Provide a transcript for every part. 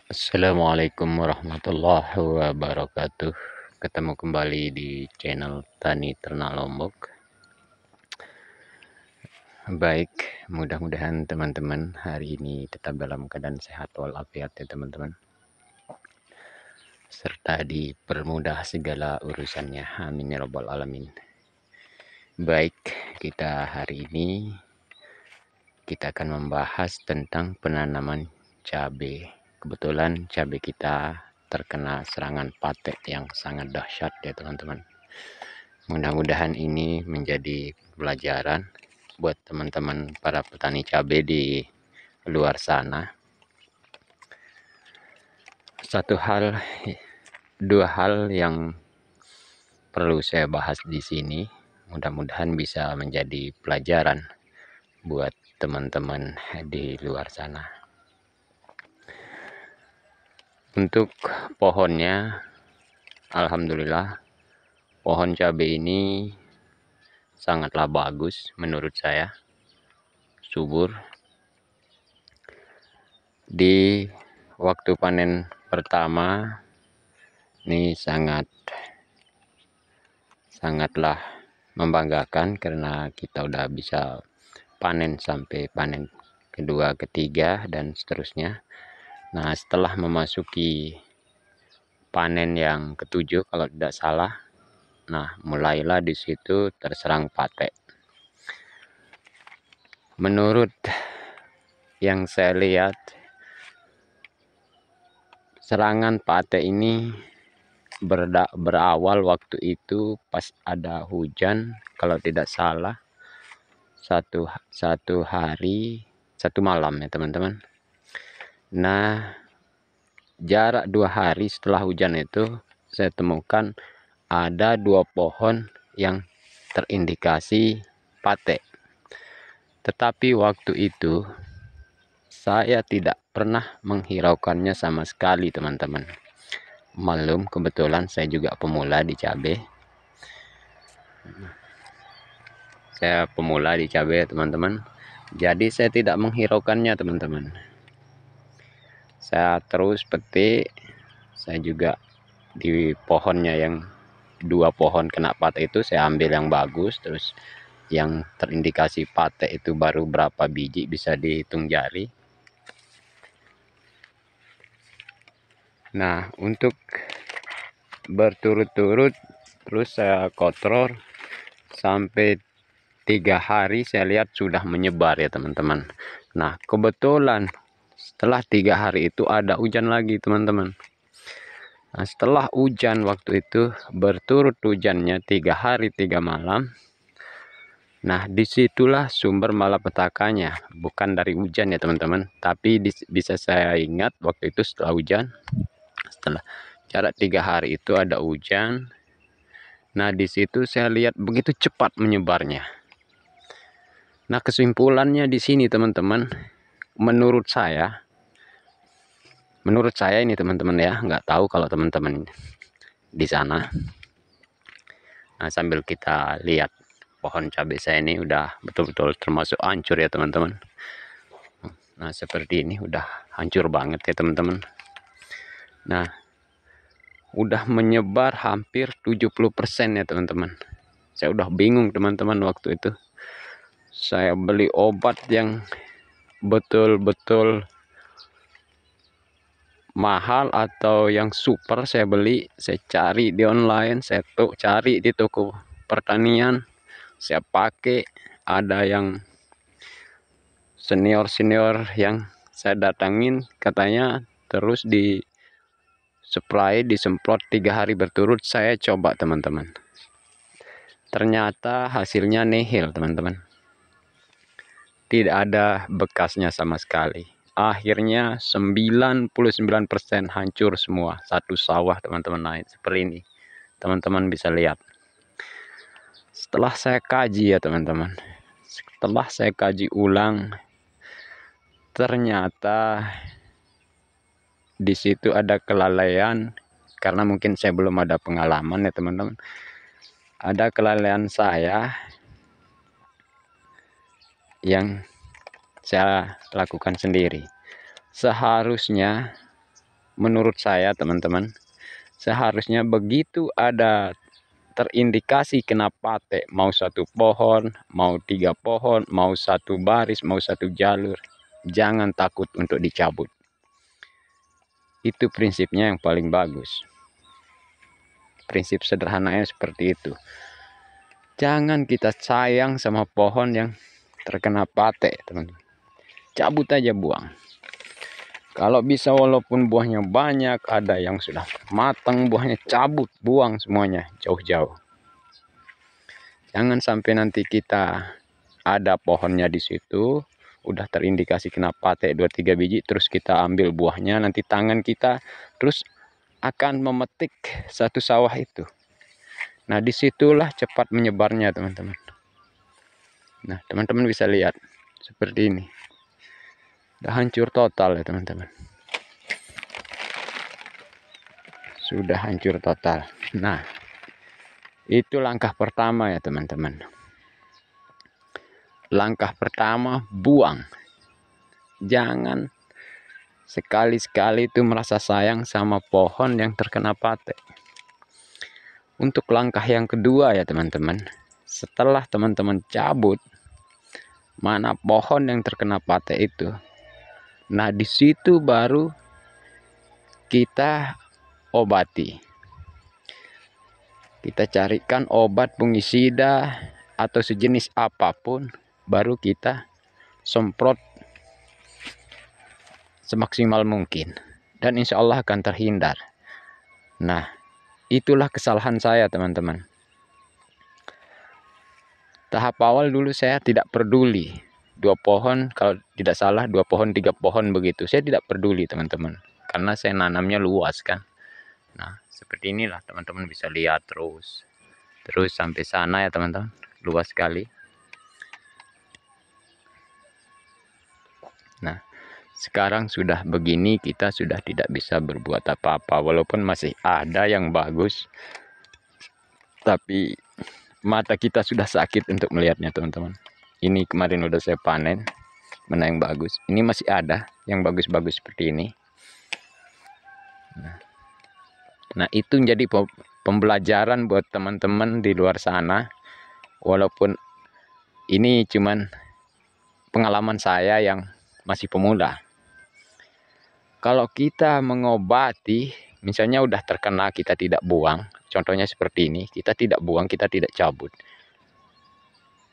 Assalamualaikum warahmatullahi wabarakatuh. Ketemu kembali di channel Tani Ternak Lombok. Baik, mudah-mudahan teman-teman hari ini tetap dalam keadaan sehat walafiat ya teman-teman, serta dipermudah segala urusannya. Amin ya rabbal alamin. Baik, kita hari ini kita akan membahas tentang penanaman cabai. Kebetulan cabai kita terkena serangan patek yang sangat dahsyat ya teman-teman. Mudah-mudahan ini menjadi pelajaran buat teman-teman para petani cabai di luar sana. Dua hal yang perlu saya bahas di sini, mudah-mudahan bisa menjadi pelajaran buat teman-teman di luar sana. Untuk pohonnya, alhamdulillah pohon cabai ini sangatlah bagus menurut saya, subur. Di waktu panen pertama ini sangatlah membanggakan karena kita udah bisa panen sampai panen kedua, ketiga dan seterusnya. Nah, setelah memasuki panen yang ketujuh kalau tidak salah, nah mulailah di situ terserang patek. Menurut yang saya lihat, serangan patek ini berawal waktu itu pas ada hujan, kalau tidak salah satu malam ya teman-teman. Nah, jarak 2 hari setelah hujan itu saya temukan ada 2 pohon yang terindikasi patek. Tetapi waktu itu saya tidak pernah menghiraukannya sama sekali teman-teman. Malum kebetulan saya juga pemula di cabai. Teman-teman. Jadi saya tidak menghiraukannya teman-teman. Saya terus petik. Saya juga di pohonnya yang 2 pohon kena patek itu saya ambil yang bagus, terus yang terindikasi patek itu baru berapa biji, bisa dihitung jari. Nah, untuk berturut-turut terus saya kontrol sampai 3 hari, saya lihat sudah menyebar ya teman-teman. Nah, kebetulan setelah 3 hari itu ada hujan lagi teman-teman. Nah, setelah hujan waktu itu berturut hujannya 3 hari 3 malam. Nah, disitulah sumber malapetakannya, bukan dari hujan ya teman-teman, tapi bisa saya ingat waktu itu setelah hujan, setelah jarak 3 hari itu ada hujan. Nah, disitu saya lihat begitu cepat menyebarnya. Nah, kesimpulannya di sini teman-teman, menurut saya ini teman-teman ya, nggak tahu kalau teman-teman di sana. Nah, sambil kita lihat pohon cabai saya ini udah betul-betul termasuk hancur ya teman-teman. Nah, seperti ini udah hancur banget ya teman-teman. Nah, udah menyebar hampir 70% ya teman-teman. Saya udah bingung teman-teman waktu itu. Saya beli obat yang betul-betul mahal atau yang super, saya beli, saya cari di online, saya cari di toko pertanian, saya pakai. Ada yang senior yang saya datangin, katanya terus di supply, disemprot 3 hari berturut. Saya coba teman-teman, ternyata hasilnya nihil teman-teman, tidak ada bekasnya sama sekali. Akhirnya 99% hancur semua, satu sawah teman-teman. Naik seperti ini, teman-teman bisa lihat. Setelah saya kaji ya teman-teman, setelah saya kaji ulang, ternyata di situ ada kelalaian, karena mungkin saya belum ada pengalaman ya teman-teman. Ada kelalaian saya yang saya lakukan sendiri. Seharusnya menurut saya teman-teman, seharusnya begitu ada terindikasi kena patek, mau satu pohon, mau 3 pohon, mau satu baris, mau satu jalur, jangan takut untuk dicabut. Itu prinsipnya yang paling bagus. Prinsip sederhananya seperti itu. Jangan kita sayang sama pohon yang terkena patek, teman-teman. Cabut aja, buang. Kalau bisa walaupun buahnya banyak, ada yang sudah matang buahnya, cabut, buang semuanya jauh-jauh. Jangan sampai nanti kita ada pohonnya di situ, udah terindikasi kena patek 2-3 biji, terus kita ambil buahnya, nanti tangan kita terus akan memetik satu sawah itu. Nah, disitulah cepat menyebarnya, teman-teman. Nah, teman-teman bisa lihat seperti ini. Udah hancur total ya, teman-teman. Sudah hancur total. Nah, itu langkah pertama ya, teman-teman. Langkah pertama, buang. Jangan sekali-sekali itu merasa sayang sama pohon yang terkena patek. Untuk langkah yang kedua ya, teman-teman. Setelah teman-teman cabut mana pohon yang terkena patek itu, nah di situ baru kita obati. Kita carikan obat fungisida atau sejenis apapun, baru kita semprot semaksimal mungkin, dan insya Allah akan terhindar. Nah, itulah kesalahan saya, teman-teman. Tahap awal dulu saya tidak peduli. 2 pohon, kalau tidak salah 2 pohon, 3 pohon begitu. Saya tidak peduli, teman-teman, karena saya nanamnya luas kan. Nah, seperti inilah teman-teman bisa lihat terus sampai sana ya, teman-teman. Luas sekali. Nah, sekarang sudah begini, kita sudah tidak bisa berbuat apa-apa, walaupun masih ada yang bagus, tapi mata kita sudah sakit untuk melihatnya, teman-teman. Ini kemarin udah saya panen, mana yang bagus. Ini masih ada yang bagus-bagus seperti ini. Nah, itu menjadi pembelajaran buat teman-teman di luar sana. Walaupun ini cuman pengalaman saya yang masih pemula. Kalau kita mengobati, misalnya udah terkena, kita tidak buang. Contohnya seperti ini, kita tidak buang, kita tidak cabut.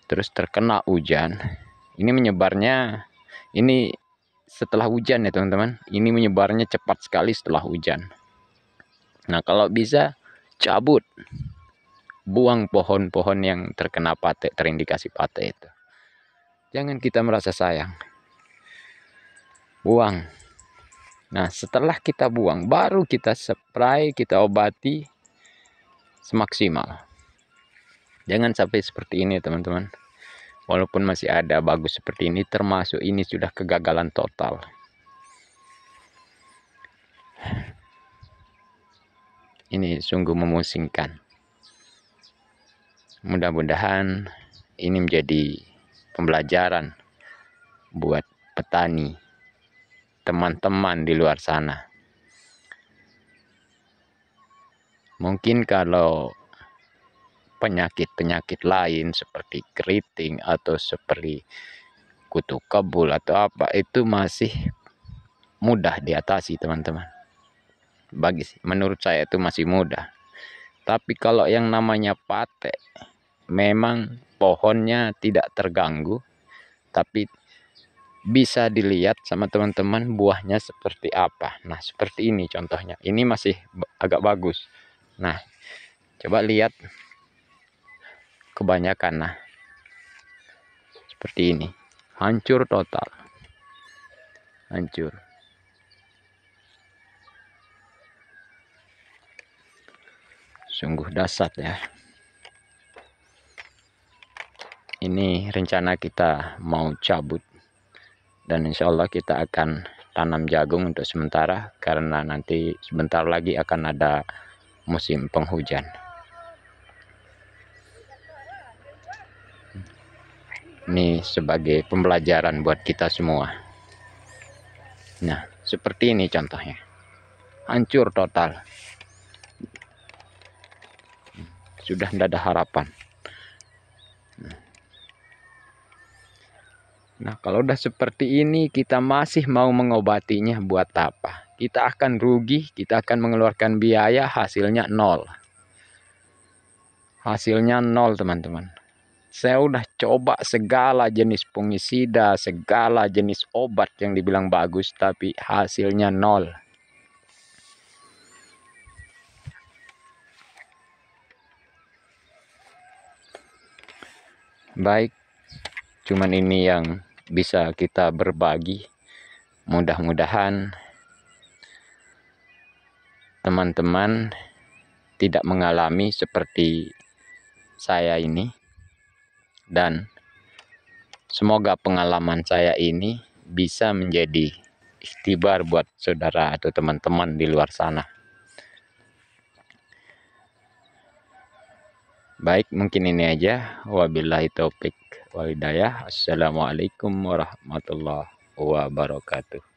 Terus terkena hujan, ini menyebarnya, ini setelah hujan ya, teman-teman. Ini menyebarnya cepat sekali setelah hujan. Nah, kalau bisa cabut, buang pohon-pohon yang terkena patek, terindikasi patek itu. Jangan kita merasa sayang, buang. Nah, setelah kita buang, baru kita spray, kita obati semaksimal. Jangan sampai seperti ini, teman-teman. Walaupun masih ada bagus seperti ini, termasuk ini sudah kegagalan total. Ini sungguh memusingkan. Mudah-mudahan ini menjadi pembelajaran buat petani, teman-teman di luar sana. Mungkin kalau penyakit-penyakit lain seperti keriting atau seperti kutu kebul atau apa, itu masih mudah diatasi, teman-teman. Menurut saya itu masih mudah. Tapi kalau yang namanya patek, memang pohonnya tidak terganggu, tapi bisa dilihat sama teman-teman buahnya seperti apa. Nah, seperti ini contohnya. Ini masih agak bagus. Nah, coba lihat kebanyakan. Nah, seperti ini. Hancur total. Hancur. Sungguh dahsyat ya. Ini rencana kita mau cabut. Dan insya Allah kita akan tanam jagung untuk sementara, karena nanti sebentar lagi akan ada musim penghujan. Ini sebagai pembelajaran buat kita semua. Nah, seperti ini contohnya. hancur total. Sudah tidak ada harapan. Nah, kalau udah seperti ini kita masih mau mengobatinya, buat apa? Kita akan rugi, kita akan mengeluarkan biaya, hasilnya nol. Hasilnya nol, teman-teman. Saya udah coba segala jenis fungisida, segala jenis obat yang dibilang bagus, tapi hasilnya nol. Baik, cuman ini yang bisa kita berbagi. Mudah-mudahan teman-teman tidak mengalami seperti saya ini, dan semoga pengalaman saya ini bisa menjadi ikhtibar buat saudara atau teman-teman di luar sana. Baik, mungkin ini aja. Wabillahi taufik wal hidayah. Assalamualaikum warahmatullahi wabarakatuh.